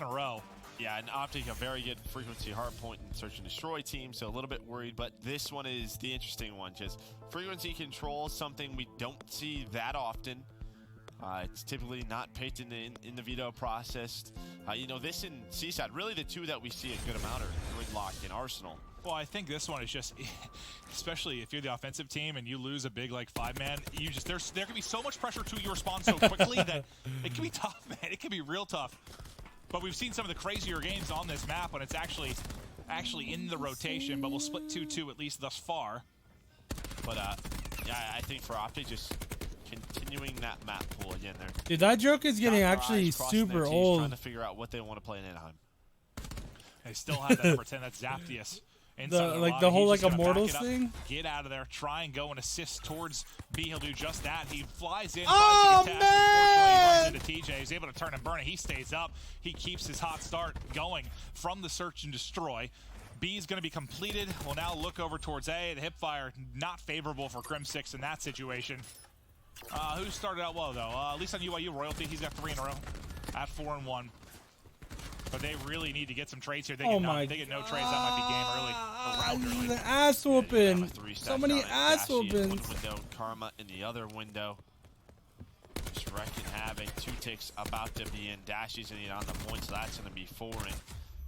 in a row. Yeah, and OpTic a very good frequency hardpoint and search and destroy team, so a little bit worried, but this one is the interesting one. Just frequency control, something we don't see that often. It's typically not painted in the veto process. You know, this and Seaside, really the two that we see a good amount are Gridlock and Arsenal. Well, I think this one is just, especially if you're the offensive team and you lose a big like 5-man, you just there can be so much pressure to you respond so quickly that it can be tough, man. It can be real tough. But we've seen some of the crazier games on this map when it's actually in the rotation. But we'll split 2-2 at least thus far. But yeah, I think for OpTic, just continuing that map pool again there. Dude, that joke is getting actually super old. Trying to figure out what they want to play in Anaheim. They still have that number 10. That's Zaptius. The whole like Immortals thing. Get out of there. Try and go and assist towards B. He'll do just that. He flies in. Oh, tries to man! Unfortunately, he runs into TJ. He's able to turn and burn it. He stays up. He keeps his hot start going from the search and destroy. B is going to be completed. We'll now look over towards A. The hipfire not favorable for Crim6 in that situation. Who started out well though? At least on UYU Royalty, he's got 3 in a row at 4-1. But they really need to get some trades here. They get no trades. That might be game early. Around early. The ass whooping. So many ass whoopings. One window, Karma in the other window. Just wrecking havoc. 2 ticks about to be in. Dashy's going to get on the point, so that's going to be 4 in.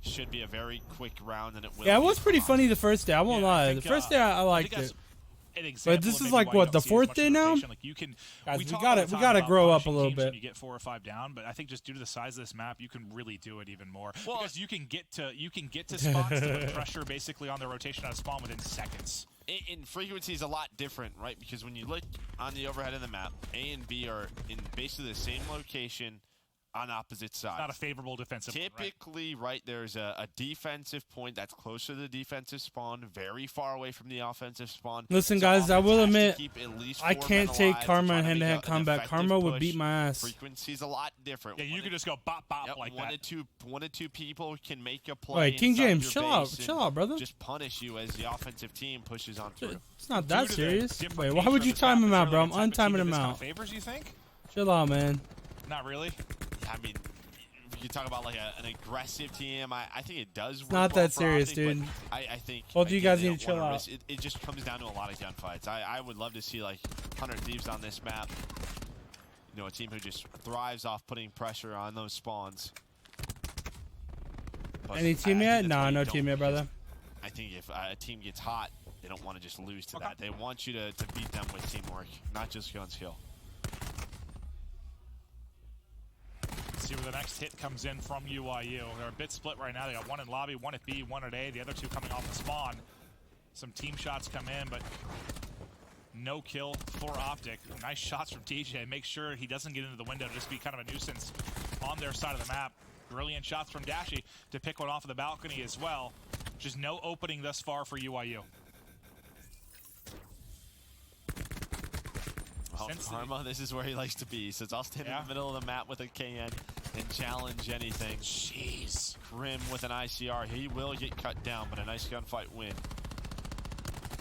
Should be a very quick round, and it will. Yeah, it was pretty funny the first day. I won't lie. The first day I liked it. But this is like what, the 4th day now? Like you can, guys, we gotta grow up a little bit. When you get 4 or 5 down, but I think just due to the size of this map, you can really do it even more. Well, because you can get to spots to put pressure basically on the rotation out of spawn within seconds. In frequency is a lot different, right? Because when you look on the overhead of the map, A and B are in basically the same location on opposite sides. Not a favorable defensive Typically, right, there's a defensive point that's closer to the defensive spawn, very far away from the offensive spawn. Listen, guys, I will admit, I can't take Karma in hand-to-hand combat. Karma would beat my ass. Frequency's a lot different. Yeah, you can just go bop, bop like that. One or two people can make a play. Wait, King James, chill out, brother. Just punish you as the offensive team pushes on through. It's not that serious. Wait, why would you time him out, bro? I'm untiming him out. Favors, you think? Chill out, man. Not really. I mean, you talk about like an aggressive team. I think it does work. It's not that serious, dude. I think. Well, do you guys need to chill out? It just comes down to a lot of gunfights. I would love to see like 100 Thieves on this map. You know, a team who just thrives off putting pressure on those spawns. But any team yet? No, no team yet, brother. I think if a team gets hot, they don't want to just lose to that. They want you to beat them with teamwork, not just gun skill. See where the next hit comes in from UYU. They're a bit split right now. They got 1 in lobby, 1 at B, 1 at A. The other 2 coming off the spawn. Some team shots come in, but no kill for OpTic. Nice shots from TJ. Make sure he doesn't get into the window, just be kind of a nuisance on their side of the map. Brilliant shots from Dashy to pick one off of the balcony as well. Just no opening thus far for UYU. Well, Karma, this is where he likes to be. So I'll stand in the middle of the map with a KN and challenge anything. Jeez. Grim with an ICR. He will get cut down, but a nice gunfight win.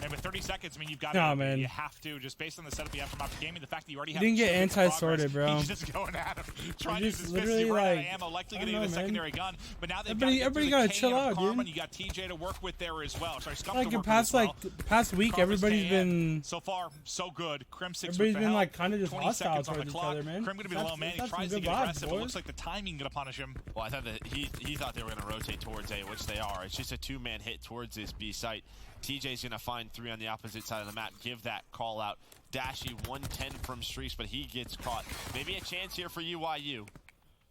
And with 30 seconds, I mean, you've got to, you have to, just based on the setup you have from OpTic Gaming, the fact that you already have... You didn't get anti-sorted, bro. He's just going at him, trying to use his fist. He ran out of ammo, likely going to use a secondary gun. But now they've everybody got to chill out, dude. And you got TJ to work with there as well. Sorry, Scum like, past week, everybody's been... So far, so good. Crim6 everybody's been, like, kind of just hostile towards each other, man. Crim going to be the low man. He tries to get aggressive. It looks like the timing going to punish him. Well, I thought that he thought they were going to rotate towards A, which they are. It's just a 2-man hit towards this B site. TJ's going to find 3 on the opposite side of the map. Give that call out. Dashy 110 from Streaks, but he gets caught. Maybe a chance here for UYU.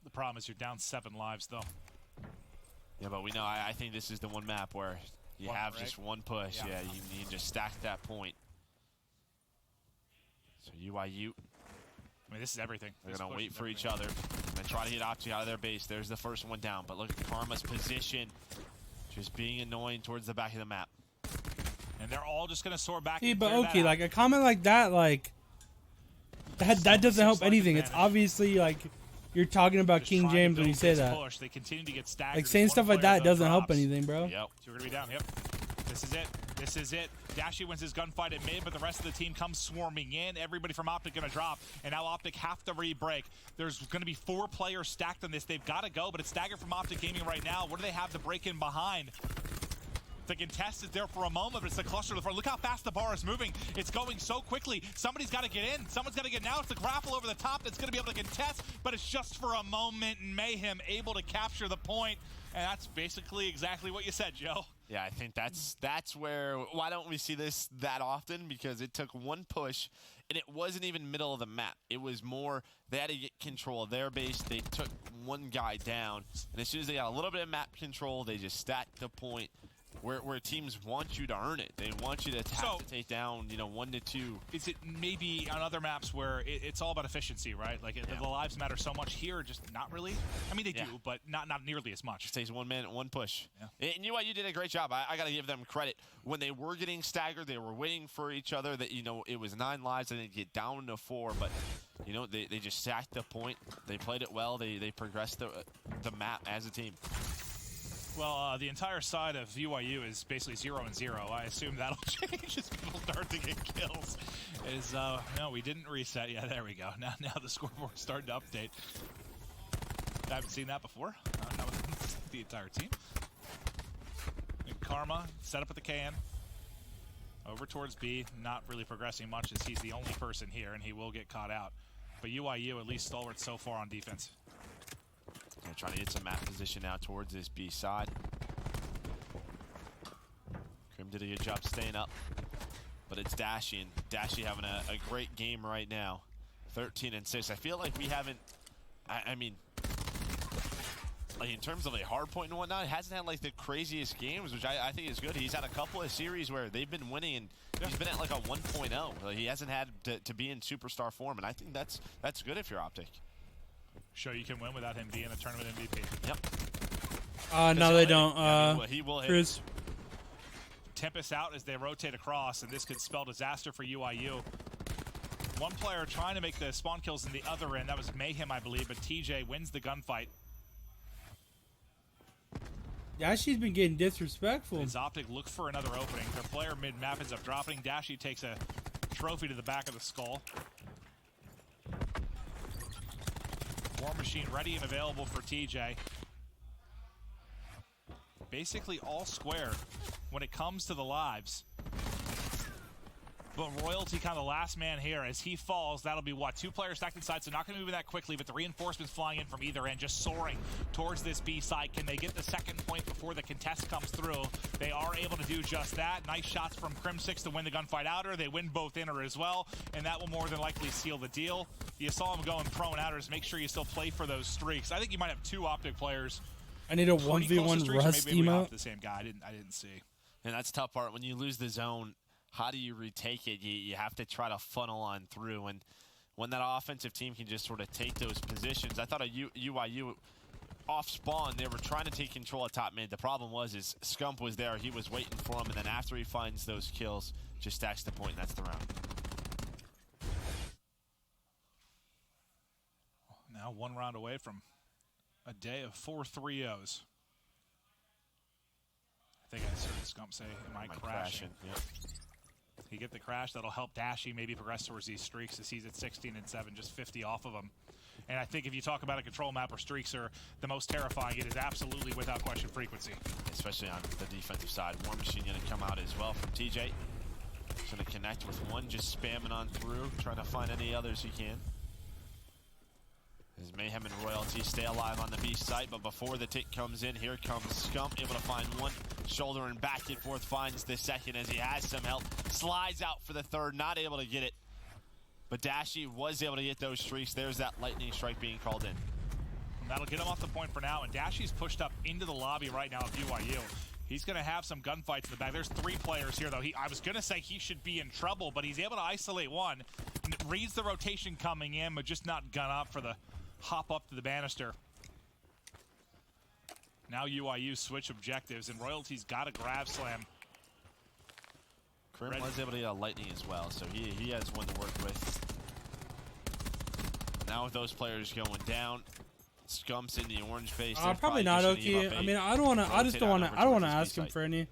The problem is you're down 7 lives, though. Yeah, but we know, I think this is the one map where you have just one push. Yeah, you need to stack that point. So UYU. I mean, this is everything. They're going to wait for each other. And try to get OpTic out of their base. There's the first one down. But look at Karma's position. Just being annoying towards the back of the map. And they're all just going to soar back. See, but okay, like a comment like that, like that doesn't help anything. It's obviously like you're talking about just King James when you say that. They continue to get staggered. Like saying stuff like that doesn't help anything, bro. Yep. So we're going to be down. Yep. This is it. This is it. Dashy wins his gunfight at mid, but the rest of the team comes swarming in. Everybody from OpTic gonna drop, and now OpTic have to re-break. There's gonna be 4 players stacked on this. They've gotta go, but it's Staggered from OpTic Gaming right now. What do they have to break in behind? The contest is there for a moment, but it's the cluster to the front. Look how fast the bar is moving. It's going so quickly. Somebody's got to get in. Someone's got to get now. It's the grapple over the top that's going to be able to contest, but it's just for a moment, and Mayhem able to capture the point. And that's basically exactly what you said, Joe. Yeah, I think that's where, why don't we see this that often? Because it took one push, and it wasn't even middle of the map. It was more, they had to get control of their base. They took one guy down, and as soon as they got a little bit of map control, they just stacked the point. Where teams want you to earn it. They want you to have to take down, 1 to 2. Is it maybe on other maps where it's all about efficiency, right? Like the lives matter so much here, just not really? I mean, they do, but not nearly as much. It takes 1 minute, 1 push. Yeah. And UYU did a great job. I got to give them credit. When they were getting staggered, they were waiting for each other. That it was 9 lives and they get down to 4, but they just stacked the point. They played it well. They progressed the map as a team. Well, the entire side of UYU is basically 0 and 0. I assume that'll change as people start to get kills. No, we didn't reset. Yeah, there we go. Now the scoreboard's starting to update. I haven't seen that before. Not with the entire team. And Karma set up at the can. Over towards B, not really progressing much as he's the only person here, and he will get caught out. But UYU at least stalwart so far on defense. They're trying to get some map position now towards this B side. Krim did a good job staying up, but it's Dashy, and Dashy having a great game right now. 13 and 6. I feel like we haven't, I mean, like in terms of a hard point and whatnot, it hasn't had like the craziest games, which I think is good. He's had a couple of series where they've been winning, and he's been at like a 1.0. Like he hasn't had to be in superstar form, and I think that's good if you're OpTic. Show you can win without him being a tournament MVP. Yep. No, they don't. He will hit. Cruz. Tempest out as they rotate across, and this could spell disaster for UYU. One player trying to make the spawn kills in the other end. That was Mayhem, I believe, but TJ wins the gunfight. Dashy's been getting disrespectful. As OpTic look for another opening. Their player mid-map ends up dropping. Dashy takes a trophy to the back of the skull. War Machine ready and available for TJ. Basically all square when it comes to the lives. But Royalty kind of the last man here. As he falls, that'll be what? 2 players stacked inside, so not going to move that quickly, but the reinforcements flying in from either end, just soaring towards this B side. Can they get the second point before the contest comes through? They are able to do just that. Nice shots from Crim6 to win the gunfight outer. They win both inner as well, and that will more than likely seal the deal. You saw him going pro and outers. Make sure you still play for those streaks. I think you might have 2 OpTic players. I need a 1v1 rust emote. The same guy. I didn't see. And that's the tough part. When you lose the zone, how do you retake it? You have to try to funnel on through. And when that offensive team can just sort of take those positions, I thought UYU off spawn, they were trying to take control of top mid. The problem was Scump was there. He was waiting for him. And then after he finds those kills, just stacks the point, and that's the round. Now 1 round away from a day of 4 3-0s. I think I heard Scump say, am I crashing? Yep. He get the crash, that'll help Dashy maybe progress towards these streaks as he's at 16 and 7, just 50 off of them. And I think if you talk about a control map where streaks are the most terrifying, it is absolutely without question frequency. Especially on the defensive side. War Machine going to come out as well from TJ. He's going to connect with one, just spamming on through, trying to find any others he can. As Mayhem and Royalty stay alive on the B site, but before the tick comes in, here comes Scump, able to find one, shoulder and back and forth, finds the second as he has some help, slides out for the third, not able to get it. But Dashy was able to get those streaks. There's that lightning strike being called in. And that'll get him off the point for now, and Dashy's pushed up into the lobby right now of BYU. He's going to have some gunfights in the back. There's 3 players here, though. I was going to say he should be in trouble, but he's able to isolate one. And it reads the rotation coming in, but just not gun up for the hop up to the banister. Now UYU switch objectives, and Royalty's got a grab slam. Krim was able to get a lightning as well, so he has one to work with. Now with those players going down, Scump's in the orange base. Probably not okay. I mean, I don't want to. I just don't want to. I don't want to ask him for any.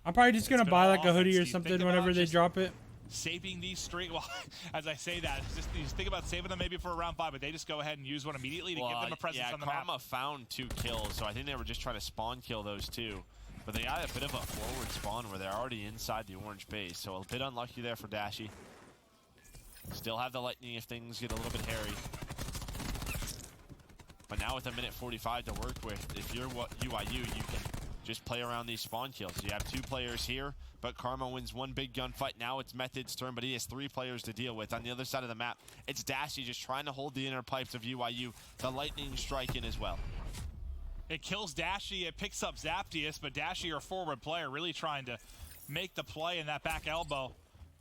I'm probably just gonna been buy all like a hoodie or offense. You something think whenever about they just drop it. saving these streak. Well, as I say that, you just think about saving them maybe for a round 5, but they just go ahead and use one immediately to give them a presence on the map. Karma found 2 kills, so I think they were just trying to spawn kill those 2. But they got a bit of a forward spawn where they're already inside the orange base, so a bit unlucky there for Dashy. Still have the lightning if things get a little bit hairy. But now with a minute 45 to work with, if you're UYU, you can just play around these spawn kills. You have 2 players here, but Karma wins 1 big gunfight. Now it's Method's turn, but he has 3 players to deal with. On the other side of the map, it's Dashy just trying to hold the inner pipes of UYU. The lightning strike in as well. It kills Dashy, it picks up Zaptius, but Dashy, our forward player, really trying to make the play in that back elbow.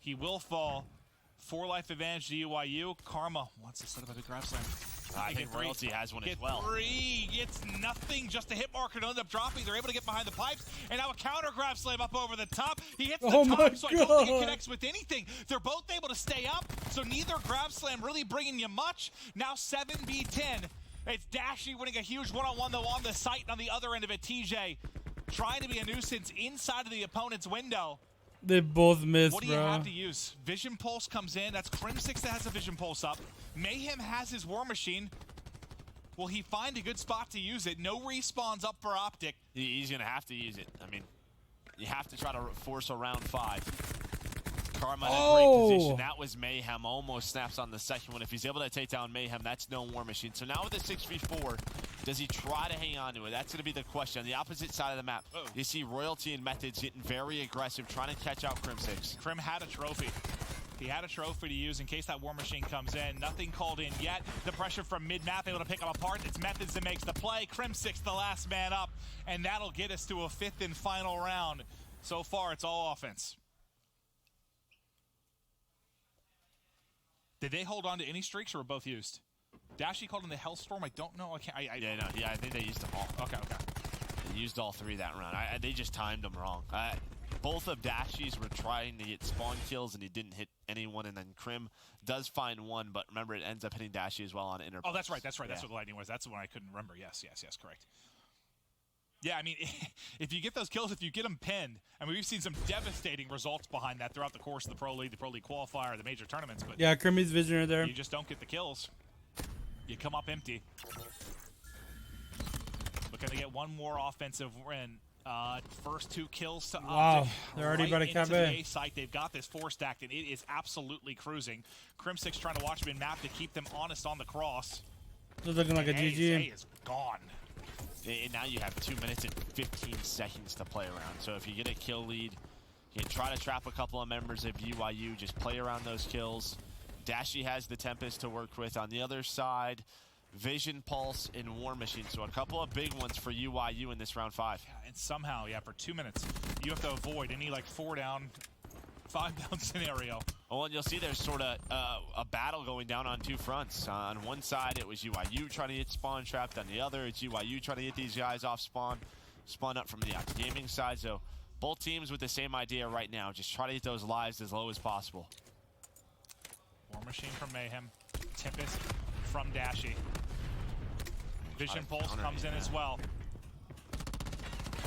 He will fall. 4 life advantage to UYU. Karma wants to set up a big grab slam. I think Royalty has one as well. 3 gets nothing, just a hit marker to end up dropping. They're able to get behind the pipes, and now a counter grab slam up over the top. He hits the top, so I don't think it connects with anything. They're both able to stay up, so neither grab slam really bringing you much. Now 7v10. It's Dashy winning a huge one-on-one, though, on the site, and on the other end of it, TJ trying to be a nuisance inside of the opponent's window. They both missed, What do you have to use? Vision Pulse comes in. That's Crim6 that has a Vision Pulse up. Mayhem has his War Machine. Will he find a good spot to use it? No respawns up for OpTic. He's going to have to use it. I mean, you have to try to force a round 5. Karma in a great position. That was Mayhem. Almost snaps on the second one. If he's able to take down Mayhem, that's no War Machine. So now with the 6v4, does he try to hang on to it? That's going to be the question. On the opposite side of the map, you see Royalty and Methods getting very aggressive, trying to catch out Crim6. Crim had a trophy. He had a trophy to use in case that War Machine comes in. Nothing called in yet. The pressure from mid-map able to pick him apart. It's Methods that makes the play. Crim6 the last man up, and that'll get us to a 5th and final round. So far, it's all offense. Did they hold on to any streaks or were both used? Dashy called in the Hellstorm. I don't know. I think they used them all. Okay. They used all 3 that round. They just timed them wrong. Both of Dashy's were trying to get spawn kills, and he didn't hit anyone. And then Crim does find 1, but remember, it ends up hitting Dashy as well on inner. Oh, that's right. That's right. That's what the lightning was. That's the one I couldn't remember. Yes, correct. Yeah, I mean, if you get those kills, if you get them pinned, I mean, we've seen some devastating results behind that throughout the course of the Pro League qualifier, the major tournaments. But yeah, Crimmy's vision are there. You just don't get the kills. You come up empty. Looking to get one more offensive win. First 2 kills to wow, OpTic. they're already about to cap the A. A site. They've got this 4 stacked, and it is absolutely cruising. Crim6 trying to watch mid map to keep them honest on the cross. It's looking like a GG. A is gone. And now you have 2 minutes and 15 seconds to play around. So if you get a kill lead, you can try to trap a couple of members of UYU. Just play around those kills. Dashy has the Tempest to work with. On the other side, Vision Pulse and War Machine. So a couple of big ones for UYU in this round 5. Yeah, and somehow, for 2 minutes, you have to avoid any 4 down, 5 down scenario. Oh, and you'll see there's sort of a battle going down on 2 fronts. On one side, it was UYU trying to get spawn trapped. On the other, it's UYU trying to get these guys off spawn up from the gaming side. So both teams with the same idea right now. Just try to get those lives as low as possible. War Machine from Mayhem. Tempest from Dashy. Vision Pulse comes in as well.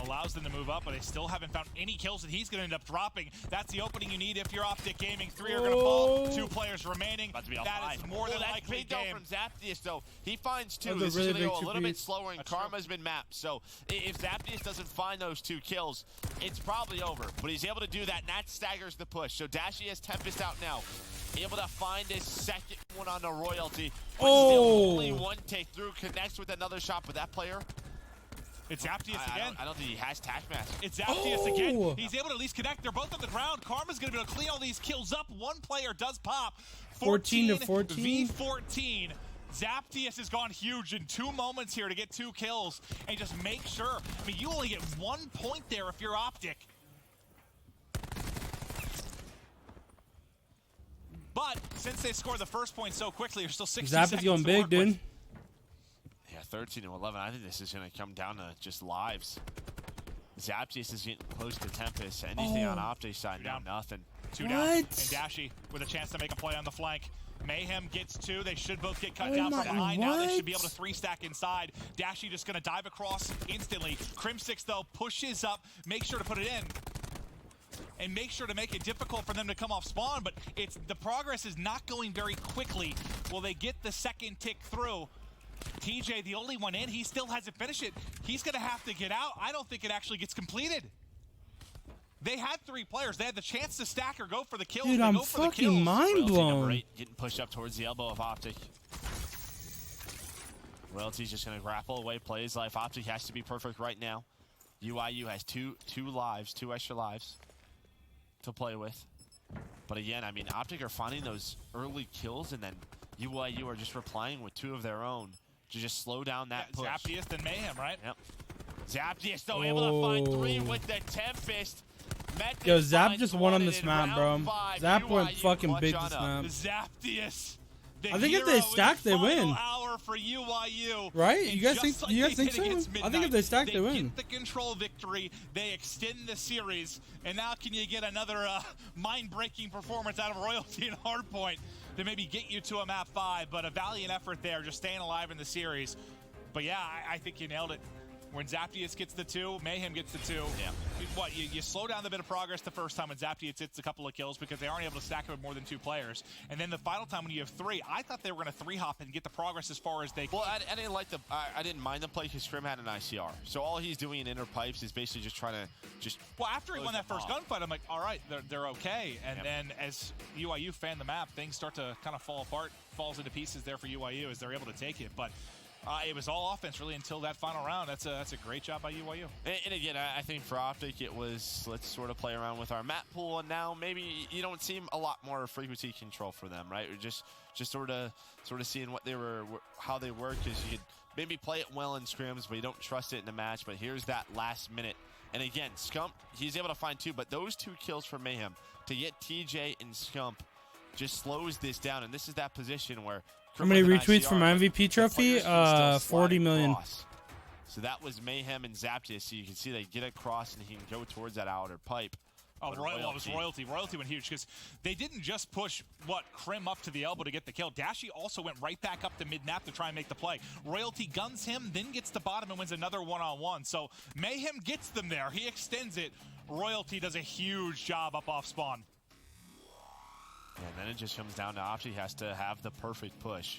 Allows them to move up, but they still haven't found any kills that he's going to end up dropping. That's the opening you need if you're OpTic Gaming. 3 are going to fall. 2 players remaining. About to be all that 5. is more than likely big game. from Zaptius, though. He finds 2. That's This really is going to go a little bit piece. slower, and Karma's been mapped. So if Zaptius doesn't find those 2 kills, it's probably over. But he's able to do that, and that staggers the push. So Dashy has Tempest out now. Able to find his second one on the Royalty. But still only 1 take through. Connects with another shot, but that player... It's Zaptius again. I don't think he has Taskmaster. It's Zaptius again. He's able to at least connect. They're both on the ground. Karma's going to be able to clean all these kills up. 1 player does pop. 14 to 14. V14. Zaptius has gone huge in 2 moments here to get 2 kills. And just make sure. I mean, you only get 1 point there if you're OpTic. But since they scored the first point so quickly, there's still 60 seconds Zap's going to big, work dude. with. 13 to 11. I think this is going to come down to just lives. Zaptius is getting close to Tempest. Anything on OpTic side now, nothing. 2 down. And Dashy with a chance to make a play on the flank. Mayhem gets 2. They should both get cut down from behind. Now they should be able to 3-stack inside. Dashy just going to dive across instantly. Crim6, though, pushes up. Make sure to put it in. and make sure to make it difficult for them to come off spawn, but the progress is not going very quickly. Will they get the second tick through? TJ, the only one in, he still hasn't finished it. He's gonna have to get out. I don't think it actually gets completed. They had 3 players. They had the chance to stack or go for the kills. Dude, they I'm go for the fucking kills. mind Royalty number blown. 8 getting pushed up towards the elbow of OpTic. Royalty's just going to grapple away, play his life. OpTic has to be perfect right now. UYU has two extra lives to play with. But again, I mean, OpTic are finding those early kills, and then UYU are just replying with 2 of their own to just slow down that push. Zaptius and Mayhem, right? Yep. Zaptius, though, able to find 3 with the Tempest. Yo, Zap just won on this map, bro. Zap went fucking big this map. Zaptius. I think if they stack, they win. Hour for UYU. Right? You guys think so? I think if they stack, they win. Get the control victory. They extend the series. And now can you get another mind-breaking performance out of Royalty and Hardpoint to maybe get you to a map 5? But a valiant effort there, just staying alive in the series. But yeah, I think you nailed it. When Zaptius gets the 2, Mayhem gets the 2. Yeah. What, you slow down the bit of progress the first time when Zaptius hits a couple of kills because they aren't able to stack it with more than 2 players. And then the final time when you have 3, I thought they were going to 3-hop and get the progress as far as they could. Well, I didn't like I didn't mind the play because Scrim had an ICR. So all he's doing in inner pipes is basically just trying to Well, after he won that first gunfight, I'm like, all right, they're okay. And Yep. then as UYU fan the map, things start to kind of fall apart, falls into pieces there for UYU as they're able to take it. But it was all offense really until that final round. That's a great job by UYU. And again, I think for OpTic, it was let's sort of play around with our map pool, and now maybe you don't see a lot more frequency control for them, right? Or just sort of seeing what how they work, because you could maybe play it well in scrims, but you don't trust it in the match. But here's that last minute, and again, Scump, he's able to find 2, but those 2 kills for Mayhem to get TJ and Scump just slows this down, and this is that position where. How many retweets for my MVP trophy? 40 million. So that was Mayhem and Zaptius. So you can see they get across and he can go towards that outer pipe. Oh, it was Royalty. Royalty went huge because they didn't just push, Krim up to the elbow to get the kill. Dashy also went right back up to mid-map to try and make the play. Royalty guns him, then gets the bottom and wins another one-on-one. So Mayhem gets them there. He extends it. Royalty does a huge job up off spawn. And then it just comes down to OpTic has to have the perfect push.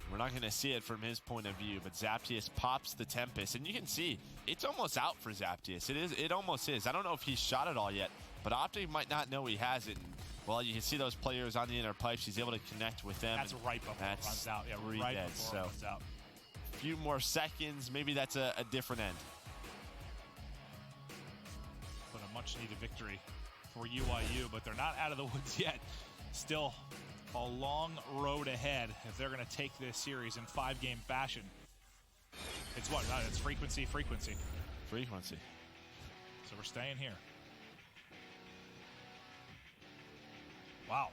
We're not going to see it from his point of view, but Zaptius pops the Tempest, and you can see it's almost out for Zaptius. It almost is. I don't know if he's shot it all yet, but OpTic might not know he has it. And, well, you can see those players on the inner pipes. He's able to connect with them. That's right before it runs out. Yeah, right before it runs out. A few more seconds. Maybe that's a different end. But a much-needed victory for UYU, but they're not out of the woods yet. Still a long road ahead if they're going to take this series in 5-game fashion. It's what? It's frequency. So we're staying here. Wow.